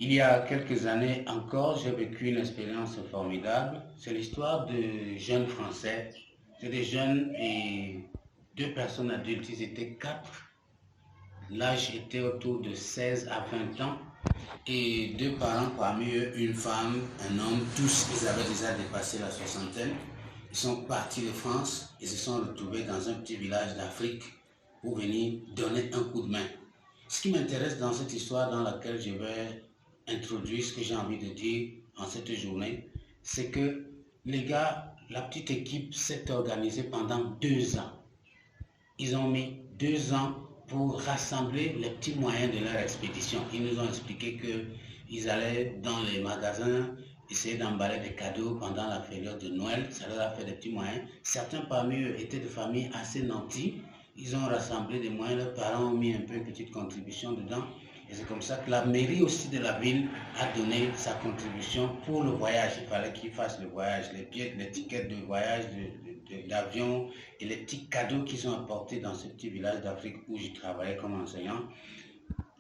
Il y a quelques années encore, j'ai vécu une expérience formidable. C'est l'histoire de jeunes Français. C'est des jeunes et deux personnes adultes. Ils étaient quatre. L'âge était autour de 16 à 20 ans. Et deux parents parmi eux, une femme, un homme. Tous, ils avaient déjà dépassé la soixantaine. Ils sont partis de France et se sont retrouvés dans un petit village d'Afrique pour venir donner un coup de main. Ce qui m'intéresse dans cette histoire dans laquelle je vais introduire ce que j'ai envie de dire en cette journée, c'est que les gars, la petite équipe s'est organisée pendant 2 ans. Ils ont mis 2 ans pour rassembler les petits moyens de leur expédition. Ils nous ont expliqué qu'ils allaient dans les magasins essayer d'emballer des cadeaux pendant la période de Noël. Ça leur a fait des petits moyens. Certains parmi eux étaient de familles assez nantis. Ils ont rassemblé des moyens. Leurs parents ont mis un peu une petite contribution dedans. Et c'est comme ça que la mairie aussi de la ville a donné sa contribution pour le voyage. Il fallait qu'ils fassent le voyage, les billets, les tickets de voyage, d'avion et les petits cadeaux qu'ils ont apportés dans ce petit village d'Afrique où je travaillais comme enseignant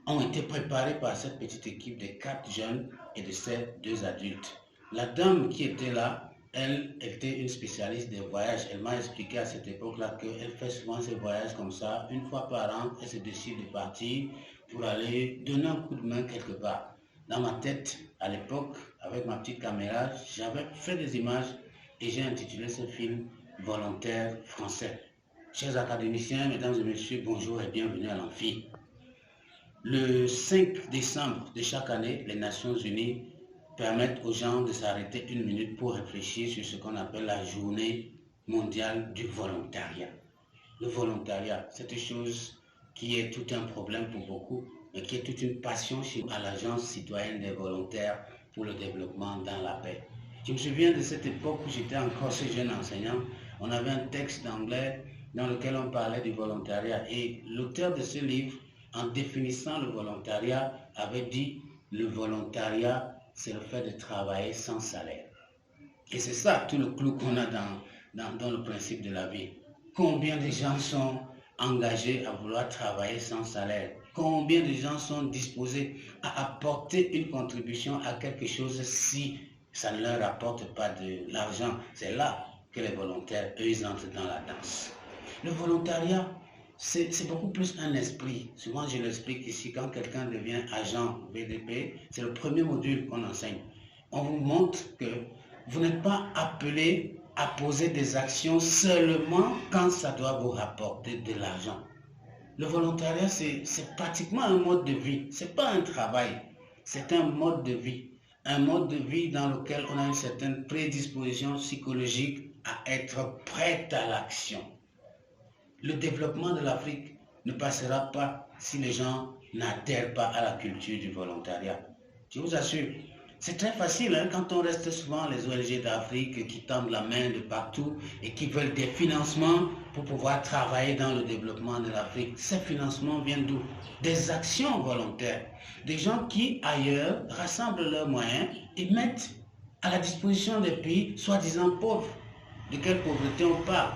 ont été préparés par cette petite équipe de 4 jeunes et de ces 2 adultes. La dame qui était là, elle était une spécialiste des voyages. Elle m'a expliqué à cette époque-là qu'elle fait souvent ces voyages comme ça. Une fois par an, elle se décide de partir pour aller donner un coup de main quelque part. Dans ma tête, à l'époque, avec ma petite caméra, j'avais fait des images et j'ai intitulé ce film « Volontaires français ». Chers académiciens, mesdames et messieurs, bonjour et bienvenue à l'Amphi. Le 5 décembre de chaque année, les Nations Unies permettent aux gens de s'arrêter 1 minute pour réfléchir sur ce qu'on appelle la journée mondiale du volontariat. Le volontariat, c'est une chose qui est tout un problème pour beaucoup, mais qui est toute une passion chez à l'Agence citoyenne des volontaires pour le développement dans la paix. Je me souviens de cette époque où j'étais encore ce jeune enseignant. On avait un texte d'anglais dans lequel on parlait du volontariat et l'auteur de ce livre, en définissant le volontariat, avait dit le volontariat, c'est le fait de travailler sans salaire. Et c'est ça tout le clou qu'on a dans le principe de la vie. Combien de gens sont engagés à vouloir travailler sans salaire? Combien de gens sont disposés à apporter une contribution à quelque chose si ça ne leur apporte pas de l'argent? C'est là que les volontaires, eux, ils entrent dans la danse. Le volontariat, c'est beaucoup plus un esprit. Souvent, je l'explique ici, quand quelqu'un devient agent VDP, c'est le premier module qu'on enseigne. On vous montre que vous n'êtes pas appelé à poser des actions seulement quand ça doit vous rapporter de l'argent. Le volontariat, c'est pratiquement un mode de vie. Ce n'est pas un travail, c'est un mode de vie. Un mode de vie dans lequel on a une certaine prédisposition psychologique à être prêt à l'action. Le développement de l'Afrique ne passera pas si les gens n'adhèrent pas à la culture du volontariat. Je vous assure, c'est très facile quand on reste souvent les ONG d'Afrique qui tendent la main de partout et qui veulent des financements pour pouvoir travailler dans le développement de l'Afrique. Ces financements viennent d'où? Des actions volontaires. Des gens qui, ailleurs, rassemblent leurs moyens et mettent à la disposition des pays soi-disant pauvres. De quelle pauvreté on parle?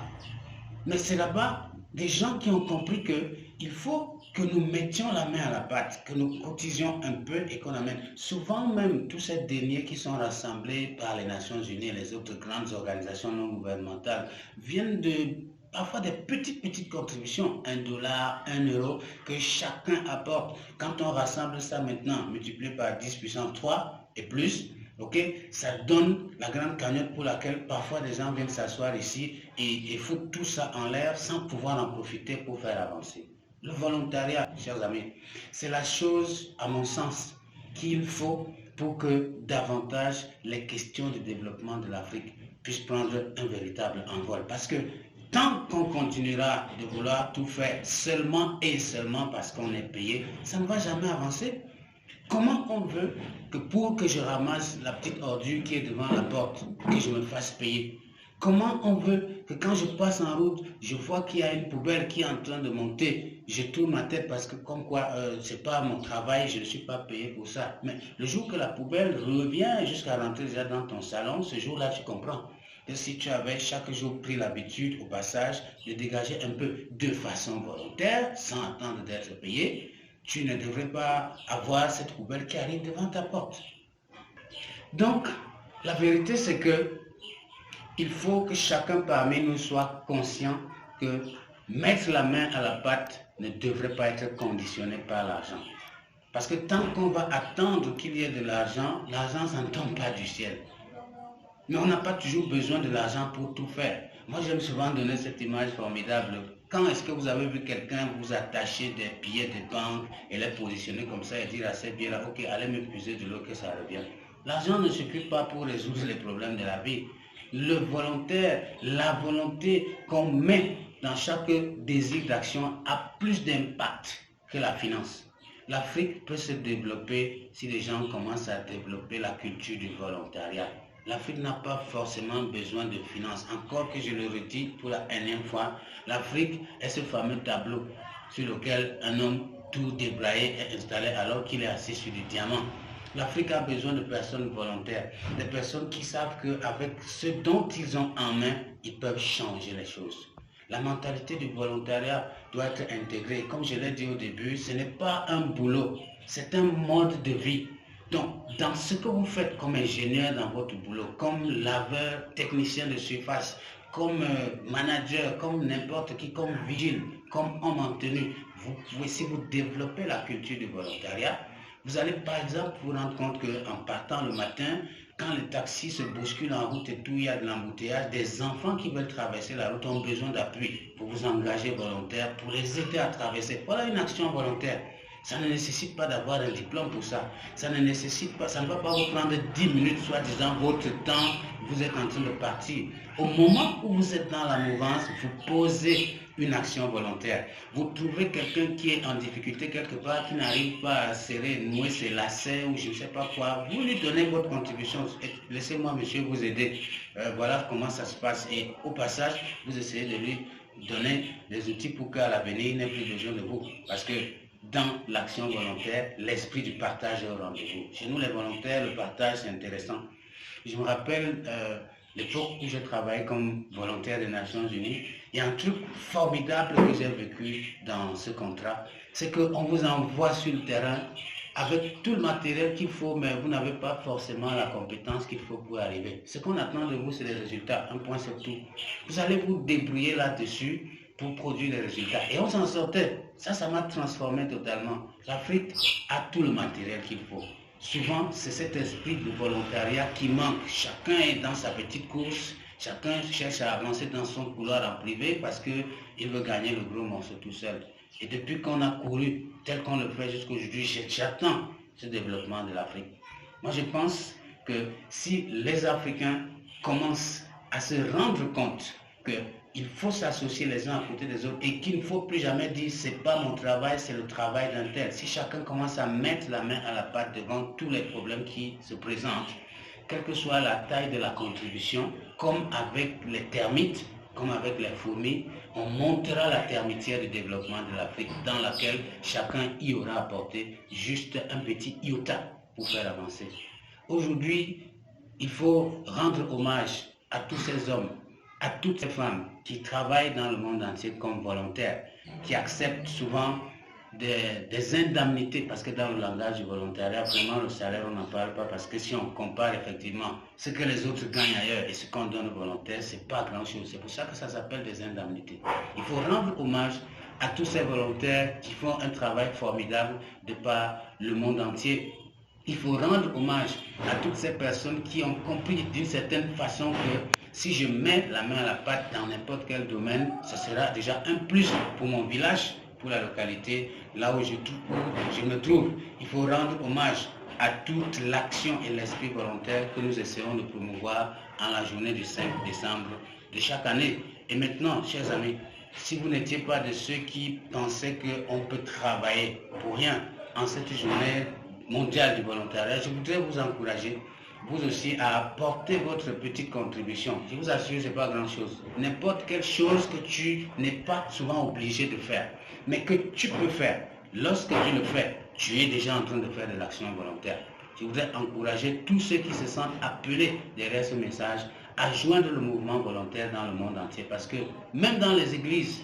Mais c'est là-bas des gens qui ont compris qu'il faut que nous mettions la main à la pâte, que nous cotisions un peu et qu'on amène. Souvent même, tous ces deniers qui sont rassemblés par les Nations Unies et les autres grandes organisations non gouvernementales viennent parfois des petites contributions, $1, €1, que chacun apporte. Quand on rassemble ça maintenant, multiplié par 10 puissance 3 et plus, ça donne la grande cagnotte pour laquelle parfois des gens viennent s'asseoir ici et foutent tout ça en l'air sans pouvoir en profiter pour faire avancer. Le volontariat, chers amis, c'est la chose, à mon sens, qu'il faut pour que davantage les questions de développement de l'Afrique puissent prendre un véritable envol. Parce que tant qu'on continuera de vouloir tout faire seulement et seulement parce qu'on est payé, ça ne va jamais avancer. Comment on veut que pour que je ramasse la petite ordure qui est devant la porte, que je me fasse payer? Comment on veut que quand je passe en route, je vois qu'il y a une poubelle qui est en train de monter, je tourne ma tête parce que comme quoi, c'est pas mon travail, je ne suis pas payé pour ça. Mais le jour que la poubelle revient jusqu'à rentrer déjà dans ton salon, ce jour-là, tu comprends que si tu avais chaque jour pris l'habitude au passage de dégager un peu de façon volontaire, sans attendre d'être payé, tu ne devrais pas avoir cette poubelle qui arrive devant ta porte. Donc, la vérité, c'est que il faut que chacun parmi nous soit conscient que mettre la main à la pâte ne devrait pas être conditionné par l'argent. Parce que tant qu'on va attendre qu'il y ait de l'argent, l'argent ne tombe pas du ciel. Mais on n'a pas toujours besoin de l'argent pour tout faire. Moi, j'aime souvent donner cette image formidable. Quand est-ce que vous avez vu quelqu'un vous attacher des billets de banque et les positionner comme ça et dire à ces billets-là, ok, allez me puiser de l'eau que ça revient. L'argent ne suffit pas pour résoudre les problèmes de la vie. Le volontaire, la volonté qu'on met dans chaque désir d'action a plus d'impact que la finance. L'Afrique peut se développer si les gens commencent à développer la culture du volontariat. L'Afrique n'a pas forcément besoin de finances. Encore que je le redis pour la énième fois, l'Afrique est ce fameux tableau sur lequel un homme tout débraillé est installé alors qu'il est assis sur du diamant. L'Afrique a besoin de personnes volontaires, des personnes qui savent qu'avec ce dont ils ont en main, ils peuvent changer les choses. La mentalité du volontariat doit être intégrée. Comme je l'ai dit au début, ce n'est pas un boulot, c'est un mode de vie. Donc, dans ce que vous faites comme ingénieur dans votre boulot, comme laveur, technicien de surface, comme manager, comme n'importe qui, comme vigile, comme homme en tenue, vous pouvez, si vous développez la culture du volontariat, vous allez par exemple vous rendre compte qu'en partant le matin, quand le taxi se bouscule en route et tout, il y a de l'embouteillage, des enfants qui veulent traverser la route ont besoin d'appui pour vous engager volontaire, pour les aider à traverser. Voilà une action volontaire. Ça ne nécessite pas d'avoir un diplôme pour ça. Ça ne nécessite pas, ça ne va pas vous prendre 10 minutes, soi-disant votre temps, vous êtes en train de partir. Au moment où vous êtes dans la mouvance, vous posez une action volontaire. Vous trouvez quelqu'un qui est en difficulté quelque part, qui n'arrive pas à serrer, nouer ses lacets ou je ne sais pas quoi, vous lui donnez votre contribution. Laissez-moi, monsieur, vous aider. Voilà comment ça se passe. Et au passage, vous essayez de lui donner des outils pour qu'à l'avenir, il n'ait plus besoin de vous. Parce que dans l'action volontaire, l'esprit du partage est au rendez-vous. Chez nous, les volontaires, le partage, c'est intéressant. Je me rappelle l'époque où j'ai travaillé comme volontaire des Nations Unies. Il y a un truc formidable que j'ai vécu dans ce contrat, c'est qu'on vous envoie sur le terrain avec tout le matériel qu'il faut, mais vous n'avez pas forcément la compétence qu'il faut pour arriver. Ce qu'on attend de vous, c'est des résultats. Un point, c'est tout. Vous allez vous débrouiller là-dessus pour produire des résultats. Et on s'en sortait. Ça m'a transformé totalement. L'Afrique a tout le matériel qu'il faut. Souvent, c'est cet esprit de volontariat qui manque. Chacun est dans sa petite course. Chacun cherche à avancer dans son couloir en privé parce qu'il veut gagner le gros morceau tout seul. Et depuis qu'on a couru tel qu'on le fait jusqu'aujourd'hui, j'attends ce développement de l'Afrique. Moi, je pense que si les Africains commencent à se rendre compte qu'il faut s'associer les uns à côté des autres et qu'il ne faut plus jamais dire c'est pas mon travail, c'est le travail d'un tel. Si chacun commence à mettre la main à la pâte devant tous les problèmes qui se présentent, quelle que soit la taille de la contribution, comme avec les termites, comme avec les fourmis, on montera la termitière du développement de l'Afrique dans laquelle chacun y aura apporté juste un petit iota pour faire avancer. Aujourd'hui, il faut rendre hommage à tous ces hommes, à toutes ces femmes qui travaillent dans le monde entier comme volontaires, qui acceptent souvent des indemnités, parce que dans le langage du volontariat, vraiment le salaire, on n'en parle pas, parce que si on compare effectivement ce que les autres gagnent ailleurs et ce qu'on donne aux volontaires, c'est pas grand-chose. C'est pour ça que ça s'appelle des indemnités. Il faut rendre hommage à tous ces volontaires qui font un travail formidable de par le monde entier. Il faut rendre hommage à toutes ces personnes qui ont compris d'une certaine façon que si je mets la main à la pâte dans n'importe quel domaine, ce sera déjà un plus pour mon village, pour la localité, là où je me trouve. Il faut rendre hommage à toute l'action et l'esprit volontaire que nous essayons de promouvoir en la journée du 5 décembre de chaque année. Et maintenant, chers amis, si vous n'étiez pas de ceux qui pensaient qu'on peut travailler pour rien en cette journée mondiale du volontariat, je voudrais vous encourager, vous aussi, à apporter votre petite contribution. Je vous assure, ce n'est pas grand-chose. N'importe quelle chose que tu n'es pas souvent obligé de faire, mais que tu peux faire. Lorsque tu le fais, tu es déjà en train de faire de l'action volontaire. Je voudrais encourager tous ceux qui se sentent appelés derrière ce message à joindre le mouvement volontaire dans le monde entier. Parce que même dans les églises,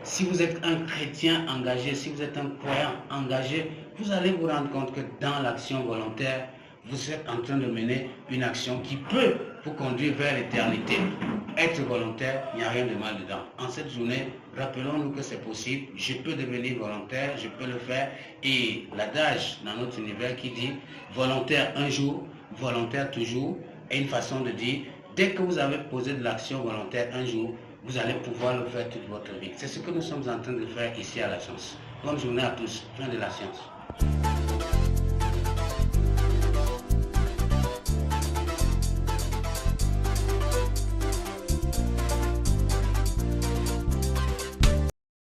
Si vous êtes un chrétien engagé, si vous êtes un croyant engagé, vous allez vous rendre compte que dans l'action volontaire, vous êtes en train de mener une action qui peut vous conduire vers l'éternité. Être volontaire, il n'y a rien de mal dedans. En cette journée, rappelons-nous que c'est possible. Je peux devenir volontaire, je peux le faire. Et l'adage dans notre univers qui dit volontaire un jour, volontaire toujours, est une façon de dire dès que vous avez posé de l'action volontaire un jour, vous allez pouvoir le faire toute votre vie. C'est ce que nous sommes en train de faire ici à la Science. Bonne journée à tous. Fin de la Science.